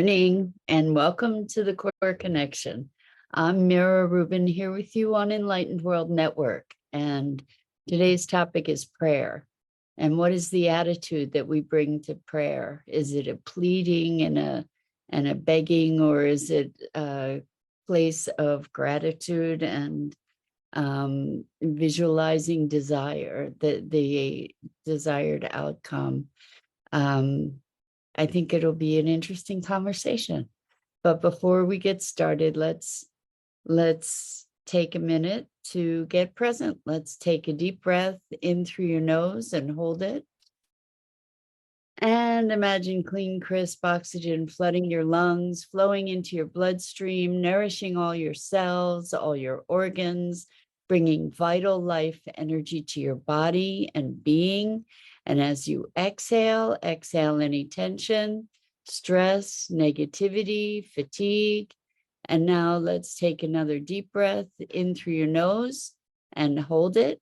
Morning and welcome to the Core Connection. I'm Mira Rubin here with you on Enlightened World Network. And today's topic is prayer. And what is the attitude that we bring to prayer? Is it a pleading and a begging, or is it a place of gratitude and visualizing desire, the desired outcome? Um, I think it'll be an interesting conversation. But before we get started, let's take a minute to get present. Let's take a deep breath in through your nose and hold it. And imagine clean, crisp oxygen flooding your lungs, flowing into your bloodstream, nourishing all your cells, all your organs, bringing vital life energy to your body and being. And as you exhale any tension, stress, negativity, fatigue. And now let's take another deep breath in through your nose and hold it.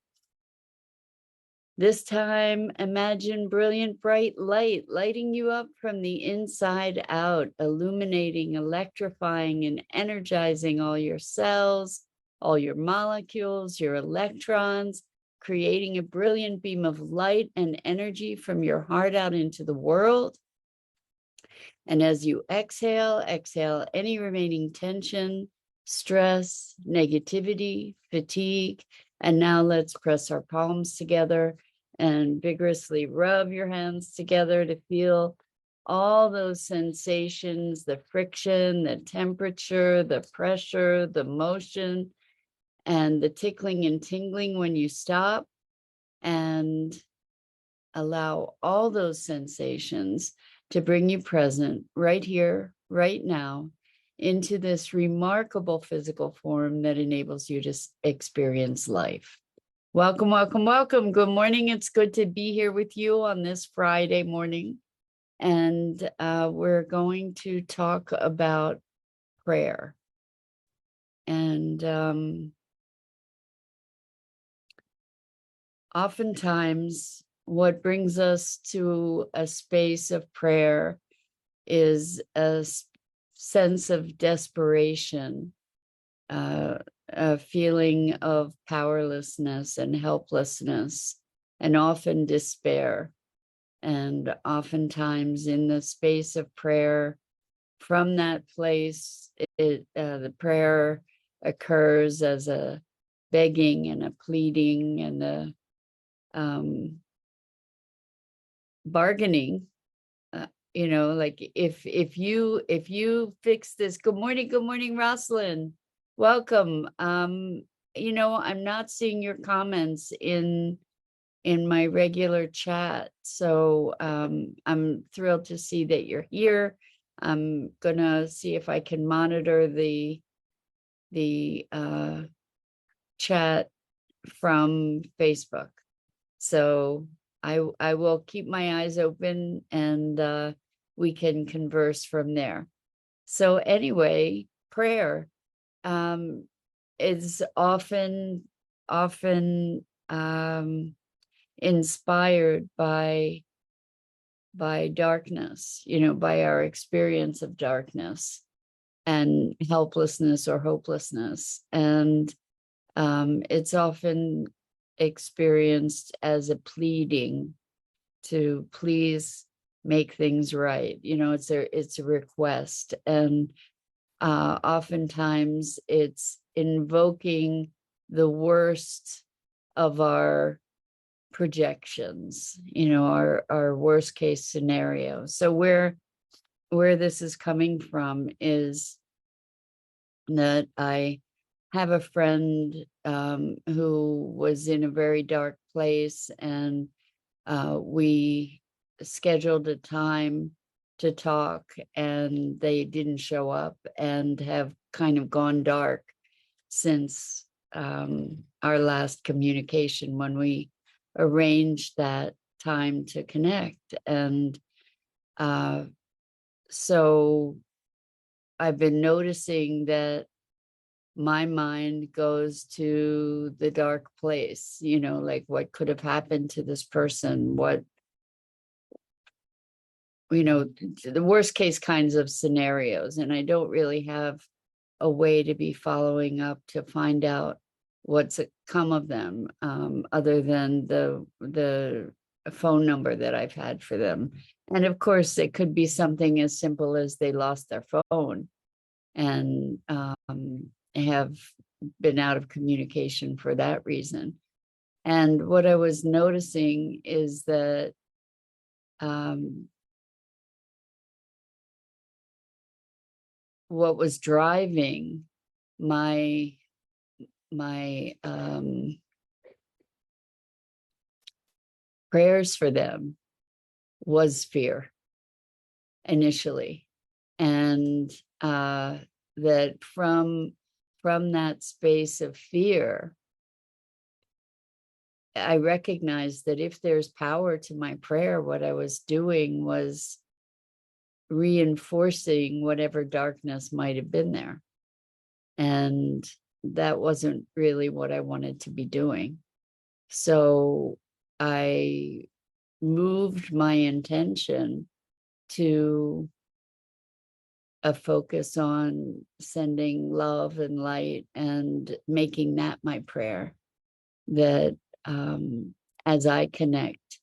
This time, imagine brilliant, bright light lighting you up from the inside out, illuminating, electrifying, and energizing all your cells, all your molecules, your electrons, creating a brilliant beam of light and energy from your heart out into the world. And as you exhale any remaining tension, stress, negativity, fatigue. And now let's press our palms together and vigorously rub your hands together to feel all those sensations, the friction, the temperature, the pressure, the motion, and the tickling and tingling when you stop. And allow all those sensations to bring you present right here, right now, into this remarkable physical form that enables you to experience life. Welcome, welcome, welcome. Good morning. It's good to be here with you on this Friday morning. And we're going to talk about prayer. And oftentimes, what brings us to a space of prayer is a sense of desperation, a feeling of powerlessness and helplessness, and often despair. And oftentimes in the space of prayer, from that place, the prayer occurs as a begging and a pleading and a bargaining. Like if you fix this. Good morning, Rosalind. Welcome. I'm not seeing your comments in my regular chat, so I'm thrilled to see that you're here. I'm gonna see if I can monitor the chat from Facebook. So I will keep my eyes open, and we can converse from there. So anyway, prayer is often inspired by darkness, by our experience of darkness and helplessness or hopelessness. And it's often experienced as a pleading to please make things right. It's a request. And oftentimes it's invoking the worst of our projections, our worst case scenario. So where this is coming from is that I have a friend who was in a very dark place, and we scheduled a time to talk, and they didn't show up and have kind of gone dark since our last communication when we arranged that time to connect. And so I've been noticing that my mind goes to the dark place, like what could have happened to this person, the worst case kinds of scenarios. And I don't really have a way to be following up to find out what's come of them, other than the phone number that I've had for them. And of course, it could be something as simple as they lost their phone and have been out of communication for that reason. And what I was noticing is that what was driving my prayers for them was fear initially, and that from that space of fear, I recognized that if there's power to my prayer, what I was doing was reinforcing whatever darkness might have been there. And that wasn't really what I wanted to be doing. So I moved my intention to a focus on sending love and light and making that my prayer, that as I connect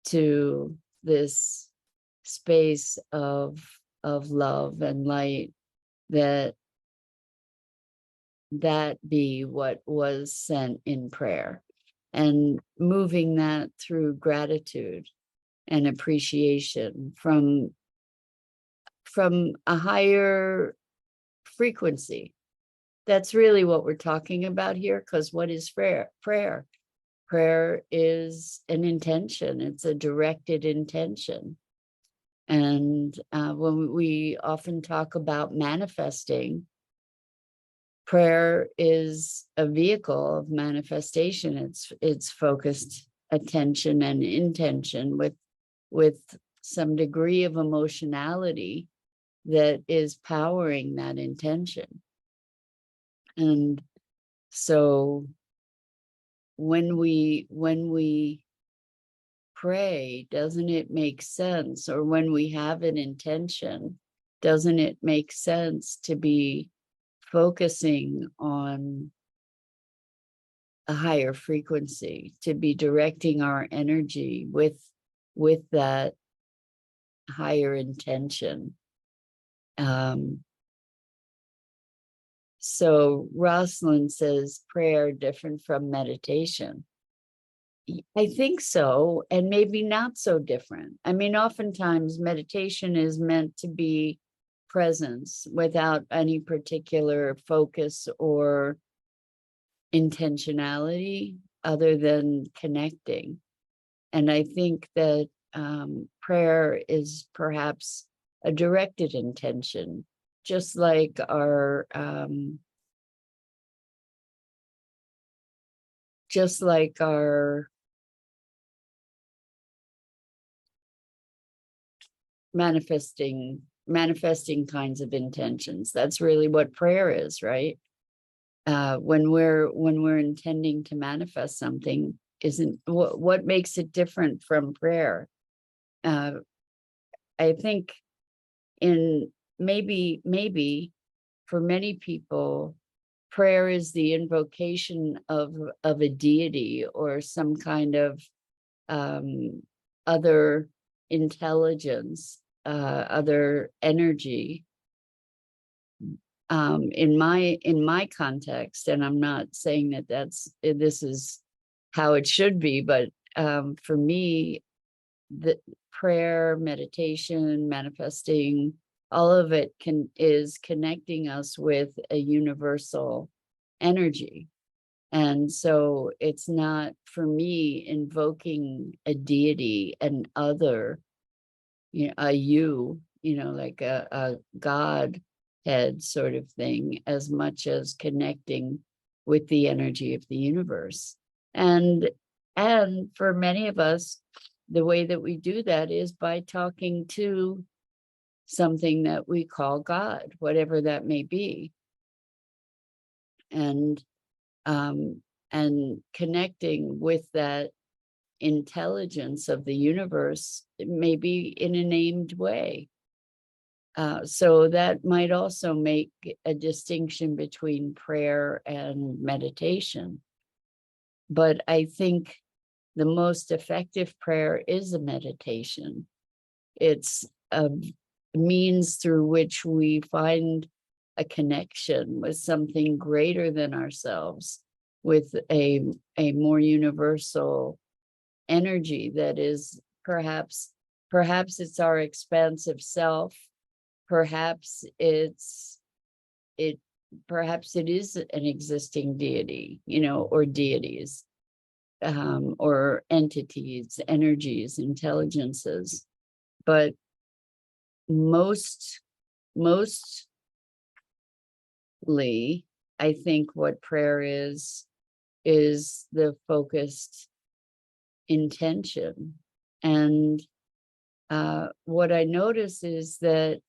to this space of love and light, that be what was sent in prayer, and moving that through gratitude and appreciation from a higher frequency. That's really what we're talking about here, because what is prayer? Prayer is an intention. It's a directed intention. And when we often talk about manifesting, prayer is a vehicle of manifestation. It's focused attention and intention with some degree of emotionality that is powering that intention. And so when we pray, doesn't it make sense? Or when we have an intention, doesn't it make sense to be focusing on a higher frequency, to be directing our energy with that higher intention? So Rosalind says, prayer different from meditation. I think so, and maybe not so different. I mean, oftentimes meditation is meant to be presence without any particular focus or intentionality other than connecting. And I think that prayer is perhaps a directed intention, just like our manifesting kinds of intentions. That's really what prayer is, right? When we're intending to manifest something, isn't what makes it different from prayer? I think in maybe for many people, prayer is the invocation of a deity or some kind of other intelligence, other energy. In my context, and I'm not saying that this is how it should be, but for me, the prayer, meditation, manifesting, all of it is connecting us with a universal energy. And so it's not, for me, invoking a deity, an other, like a God head sort of thing, as much as connecting with the energy of the universe. And for many of us, the way that we do that is by talking to something that we call God, whatever that may be, and connecting with that intelligence of the universe maybe in a named way. So that might also make a distinction between prayer and meditation. But I think the most effective prayer is a meditation. It's a means through which we find a connection with something greater than ourselves, with a more universal energy that is perhaps it's our expansive self, perhaps it is an existing deity, or deities, or entities, energies, intelligences. But mostly, I think what prayer is the focused intention. And what I notice is that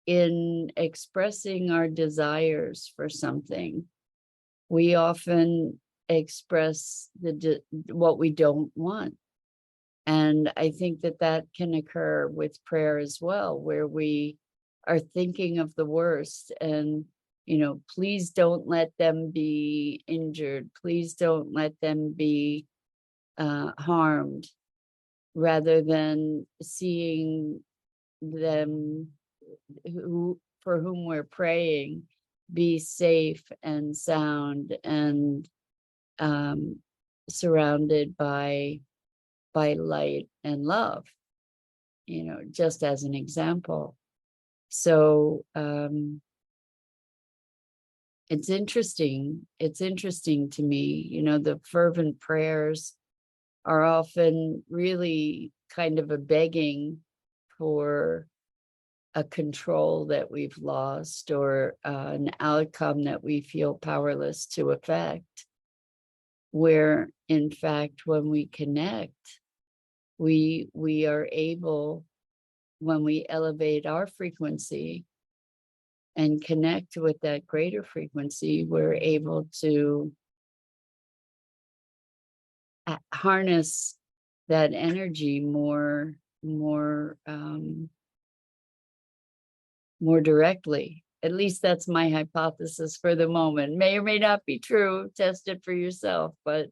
in expressing our desires for something, we often express what we don't want. And I think that can occur with prayer as well, where we are thinking of the worst and, please don't let them be injured. Please don't let them be harmed, rather than seeing them for whom we're praying be safe and sound and surrounded by light and love, just as an example. So it's interesting to me, the fervent prayers are often really kind of a begging for a control that we've lost, or an outcome that we feel powerless to affect, where in fact when we connect, we are able, when we elevate our frequency and connect with that greater frequency, we're able to harness that energy more directly. At least that's my hypothesis for the moment. May or may not be true. Test it for yourself. But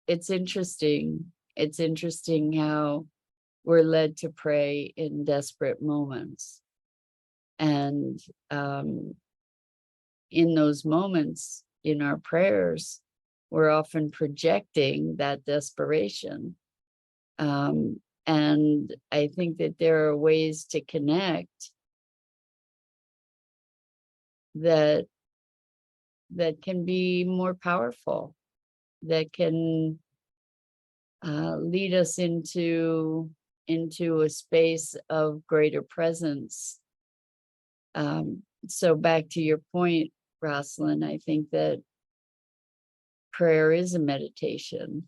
it's interesting. It's interesting how we're led to pray in desperate moments. And in those moments, in our prayers, we're often projecting that desperation. And I think that there are ways to connect that can be more powerful, that can lead us into a space of greater presence. So back to your point, Rosalind, I think that prayer is a meditation.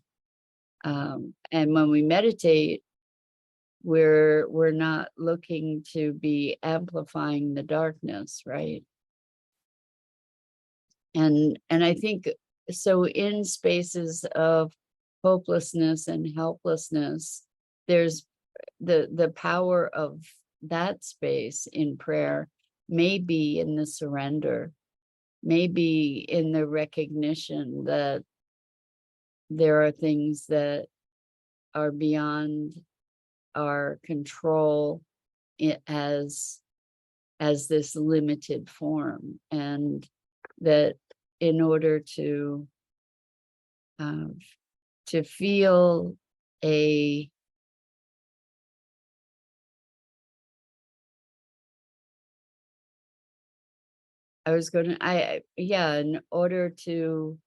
And when we meditate, we're not looking to be amplifying the darkness, right? And I think so in spaces of hopelessness and helplessness, there's the power of that space in prayer may be in the surrender, may be in the recognition that there are things that are beyond our control as this limited form, and that in order to feel in order to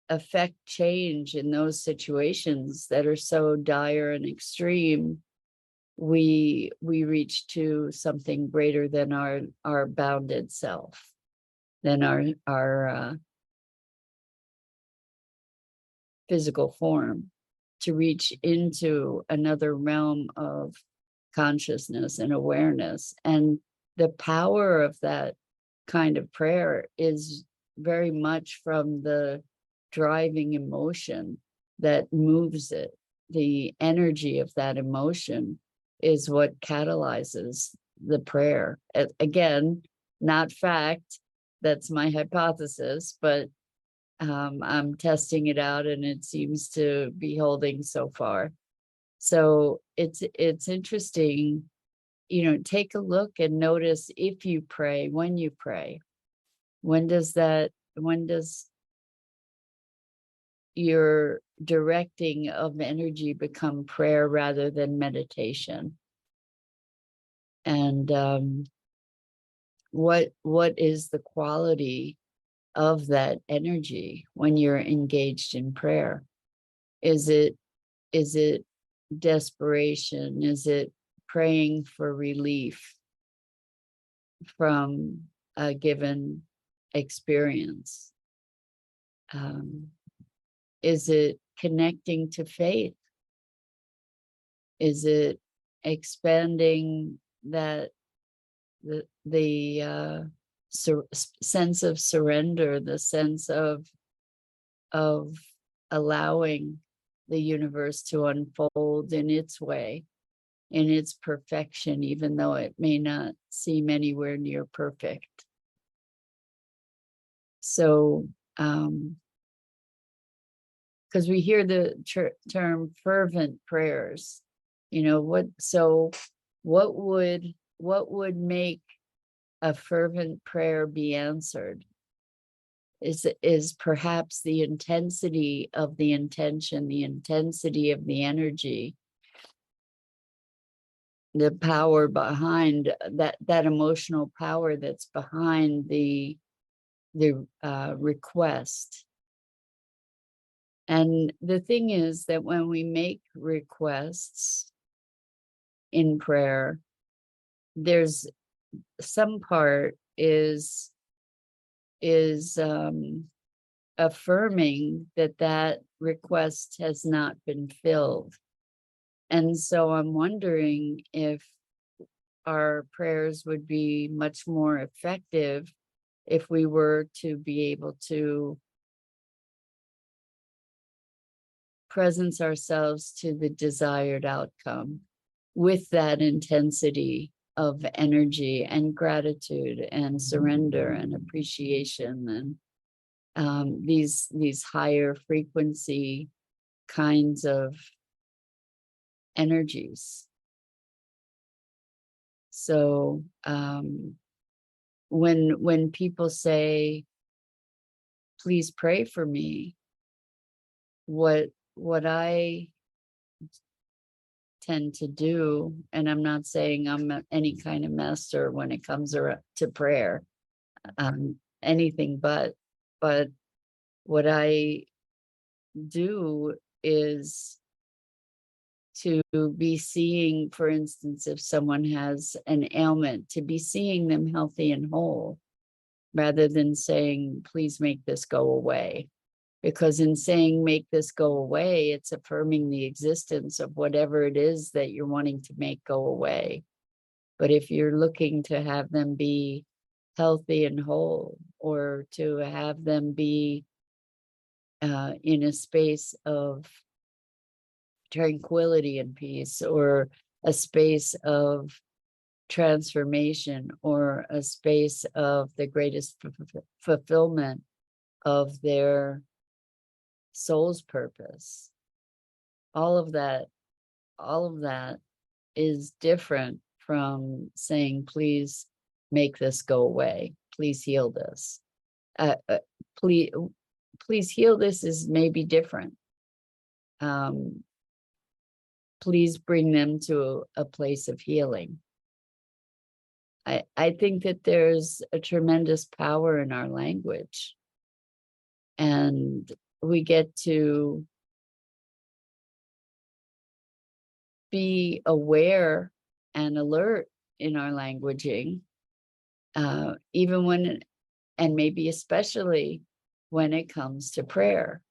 affect change in those situations that are so dire and extreme, we reach to something greater than our bounded self, than our physical form, to reach into another realm of consciousness and awareness. And the power of that kind of prayer is very much from the driving emotion that moves it. The energy of that emotion is what catalyzes the prayer. Again, not fact. That's my hypothesis, but I'm testing it out, and it seems to be holding so far. So it's interesting, take a look and notice if you pray, when you pray. When does your directing of energy become prayer rather than meditation? And what is the quality of that energy when you're engaged in prayer? Is it desperation? Is it praying for relief from a given experience? Is it connecting to faith? Is it expanding that the sense of surrender, the sense of allowing the universe to unfold in its way, in its perfection, even though it may not seem anywhere near perfect? So, because we hear the term fervent prayers, what would make a fervent prayer be answered? Is perhaps the intensity of the intention, the intensity of the energy, the power behind that emotional power that's behind the request. And the thing is that when we make requests in prayer, there's some part is affirming that request has not been filled. And so I'm wondering if our prayers would be much more effective if we were to be able to presence ourselves to the desired outcome with that intensity of energy and gratitude and surrender and appreciation and these higher frequency kinds of energies. So when people say, please pray for me, what I tend to do, and I'm not saying I'm any kind of master when it comes to prayer, anything but what I do is to be seeing, for instance, if someone has an ailment, to be seeing them healthy and whole, rather than saying, please make this go away. Because in saying, make this go away, it's affirming the existence of whatever it is that you're wanting to make go away. But if you're looking to have them be healthy and whole, or to have them be in a space of tranquility and peace, or a space of transformation, or a space of the greatest fulfillment of their soul's purpose, all of that is different from saying, please make this go away, please heal this, please heal this is maybe different. Please bring them to a place of healing. I think that there's a tremendous power in our language, and we get to be aware and alert in our languaging, even when, and maybe especially when it comes to prayer.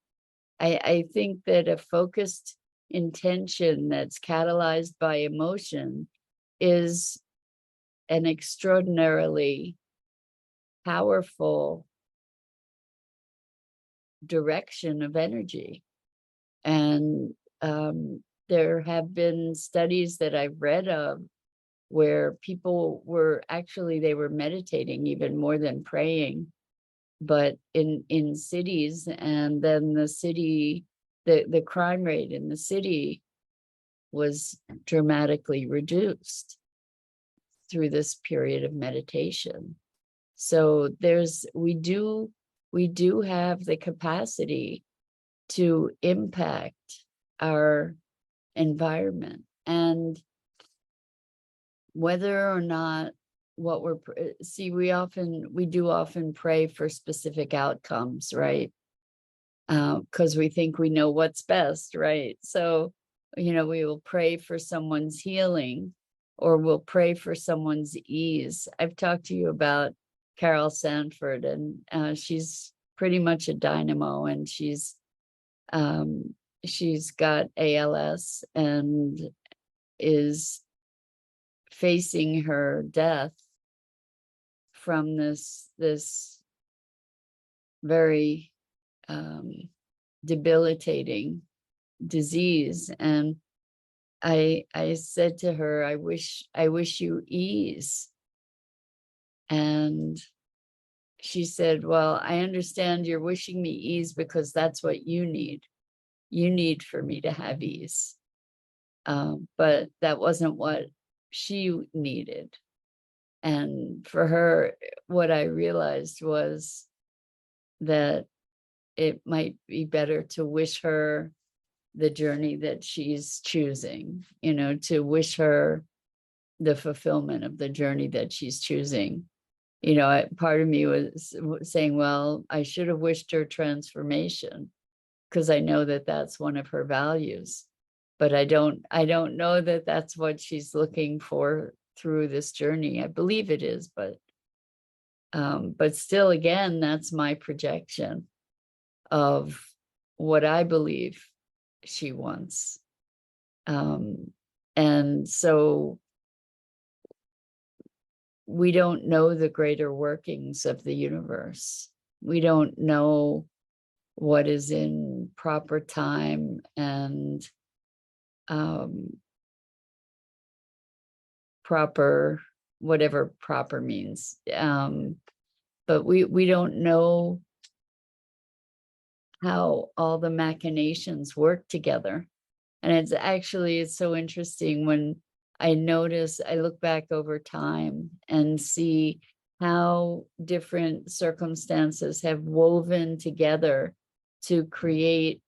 I think that a focused intention that's catalyzed by emotion is an extraordinarily powerful direction of energy. And there have been studies that I've read of where people were actually, they were meditating even more than praying, but in cities, and then the crime rate in the city was dramatically reduced through this period of meditation. So we do have the capacity to impact our environment. And whether or not what we do often pray for specific outcomes, right? Because we think we know what's best, right? So, we will pray for someone's healing, or we'll pray for someone's ease. I've talked to you about Carol Sanford, and she's pretty much a dynamo, and she's got ALS and is facing her death from this very debilitating disease. And I said to her, I wish you ease. And she said, well, I understand you're wishing me ease because that's what you need. You need for me to have ease. But that wasn't what she needed. And for her, what I realized was that it might be better to wish her the journey that she's choosing, to wish her the fulfillment of the journey that she's choosing. Part of me was saying, well, I should have wished her transformation, because I know that that's one of her values. But I don't know that that's what she's looking for through this journey. I believe it is, but still, again, that's my projection of what I believe she wants. And so we don't know the greater workings of the universe. We don't know what is in proper time and proper, whatever proper means. But we don't know how all the machinations work together. And it's so interesting when I look back over time and see how different circumstances have woven together to create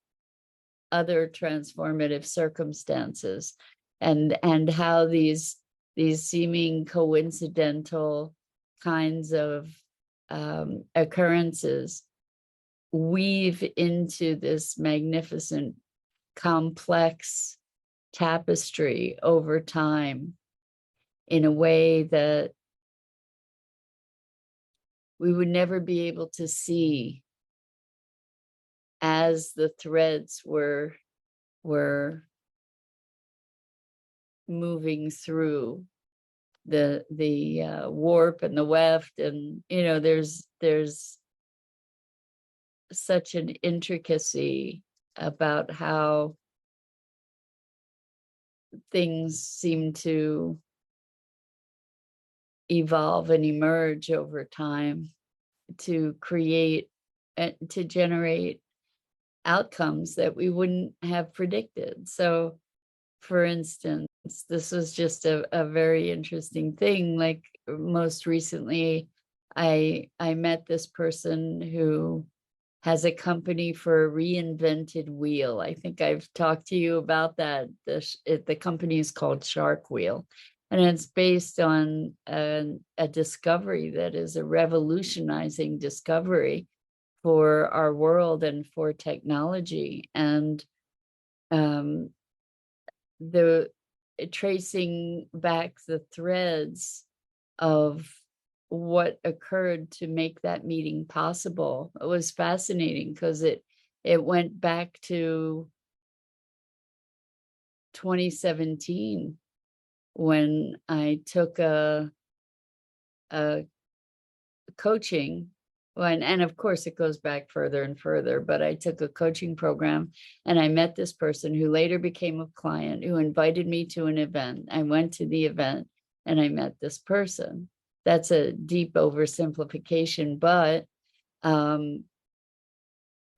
other transformative circumstances, and how these seeming coincidental kinds of occurrences weave into this magnificent, complex tapestry over time in a way that we would never be able to see as the threads were moving through the warp and the weft. And there's such an intricacy about how things seem to evolve and emerge over time to create and to generate outcomes that we wouldn't have predicted. So, for instance, this was just a very interesting thing. Like, most recently, I met this person who has a company for a reinvented wheel. I think I've talked to you about that. The company is called Shark Wheel, and it's based on a discovery that is a revolutionizing discovery for our world and for technology. And the tracing back the threads of what occurred to make that meeting possible, it was fascinating, because it went back to 2017 when I took a coaching and of course it goes back further and further, but I took a coaching program and I met this person who later became a client who invited me to an event. I went to the event and I met this person. That's a deep oversimplification, but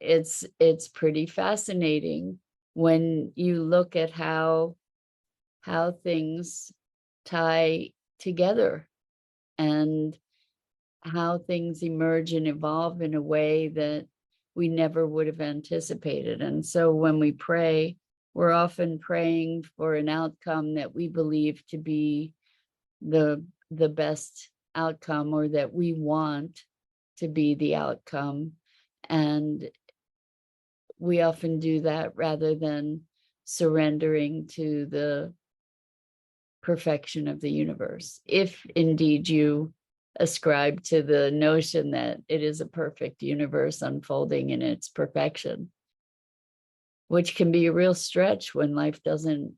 it's pretty fascinating when you look at how things tie together and how things emerge and evolve in a way that we never would have anticipated. And so when we pray, we're often praying for an outcome that we believe to be the best outcome, or that we want to be the outcome. And we often do that rather than surrendering to the perfection of the universe, if indeed you ascribe to the notion that it is a perfect universe unfolding in its perfection, which can be a real stretch when life doesn't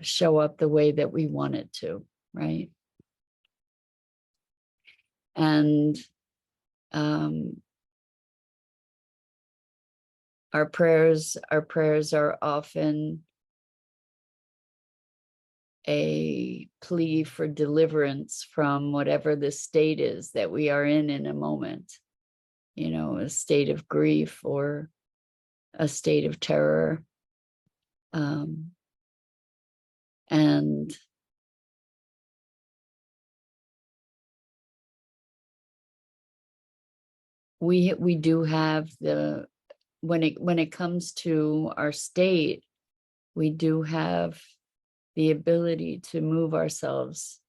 show up the way that we want it to, right? And our prayers are often a plea for deliverance from whatever the state is that we are in a moment, you know, a state of grief or a state of terror. And we do have when it comes to our state, we do have the ability to move ourselves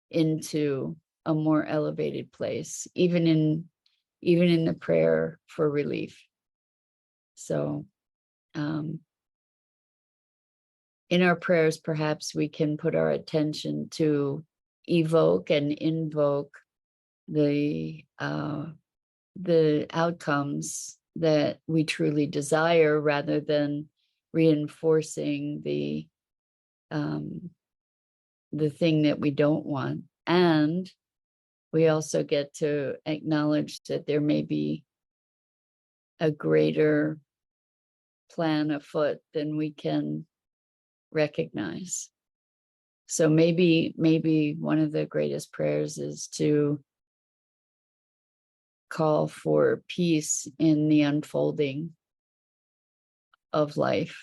into a more elevated place, even in the prayer for relief. So in our prayers, perhaps we can put our attention to evoke and invoke the outcomes that we truly desire, rather than reinforcing the thing that we don't want. And we also get to acknowledge that there may be a greater plan afoot than we can recognize. So maybe one of the greatest prayers is to call for peace in the unfolding of life,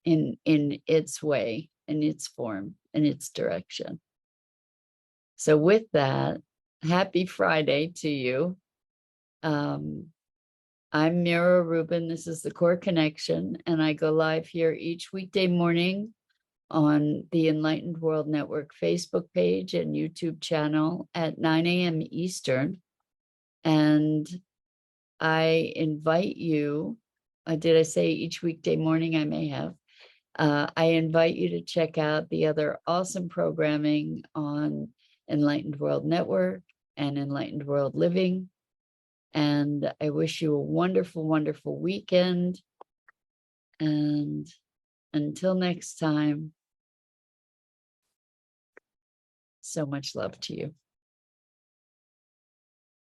in its way, in its form, in its direction. So with that, happy Friday to you. I'm Mira Rubin. This is the Core Connection, and I go live here each weekday morning on the Enlightened World Network Facebook page and YouTube channel at 9 a.m. Eastern. And I invite you, did I say each weekday morning? I may have. I invite you to check out the other awesome programming on Enlightened World Network and Enlightened World Living. And I wish you a wonderful, wonderful weekend. And until next time, so much love to you.